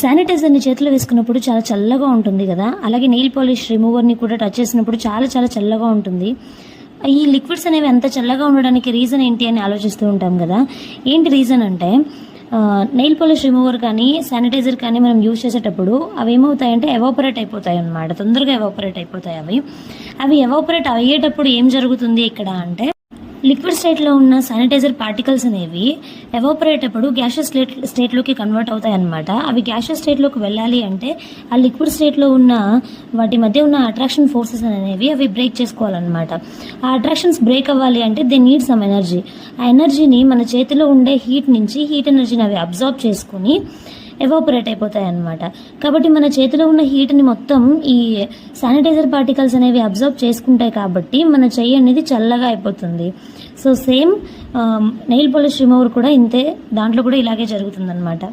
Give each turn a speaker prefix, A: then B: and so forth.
A: శానిటైజర్ని చేతిలో వేసుకున్నప్పుడు చాలా చల్లగా ఉంటుంది కదా, అలాగే నెయిల్ పాలిష్ రిమూవర్ని కూడా టచ్ చేసినప్పుడు చాలా చాలా చల్లగా ఉంటుంది. ఈ లిక్విడ్స్ అనేవి అంత చల్లగా ఉండడానికి రీజన్ ఏంటి అని ఆలోచిస్తూ ఉంటాం కదా. ఏంటి రీజన్ అంటే నెయిల్ పాలిష్ రిమూవర్ కానీ శానిటైజర్ కానీ మనం యూజ్ చేసేటప్పుడు అవి ఏమవుతాయంటే ఎవాపరేట్ అయిపోతాయి అన్నమాట. తొందరగా ఎవాపరేట్ అయిపోతాయి. అవి ఎవాపరేట్ అయ్యేటప్పుడు ఏం జరుగుతుంది ఇక్కడ అంటే లిక్విడ్ స్టేట్లో ఉన్న శానిటైజర్ పార్టికల్స్ అనేవి ఎవాపరేట్ అప్పుడు గ్యాషియస్ స్టేట్లోకి కన్వర్ట్ అవుతాయి అన్నమాట. అవి గ్యాషియస్ స్టేట్లోకి వెళ్ళాలి అంటే ఆ లిక్విడ్ స్టేట్లో ఉన్న వాటి మధ్య ఉన్న అట్రాక్షన్ ఫోర్సెస్ అనేవి అవి బ్రేక్ చేసుకోవాలన్నమాట. ఆ అట్రాక్షన్స్ బ్రేక్ అవ్వాలి అంటే దే నీడ్ సమ్ ఎనర్జీ. ఆ ఎనర్జీని మన చేతిలో ఉండే హీట్ నుంచి హీట్ ఎనర్జీని అవి అబ్జార్బ్ చేసుకుని ఎవాపరేట్ అయిపోతాయి అన్నమాట. కాబట్టి మన చేతిలో ఉన్న హీట్ని మొత్తం ఈ శానిటైజర్ పార్టికల్స్ అనేవి అబ్జర్వ్ చేసుకుంటాయి కాబట్టి మన చెయ్యి అనేది చల్లగా అయిపోతుంది. So same nail polish remover కూడా ఇంతే, దాంట్లో కూడా ఇలాగే జరుగుతుందన్నమాట.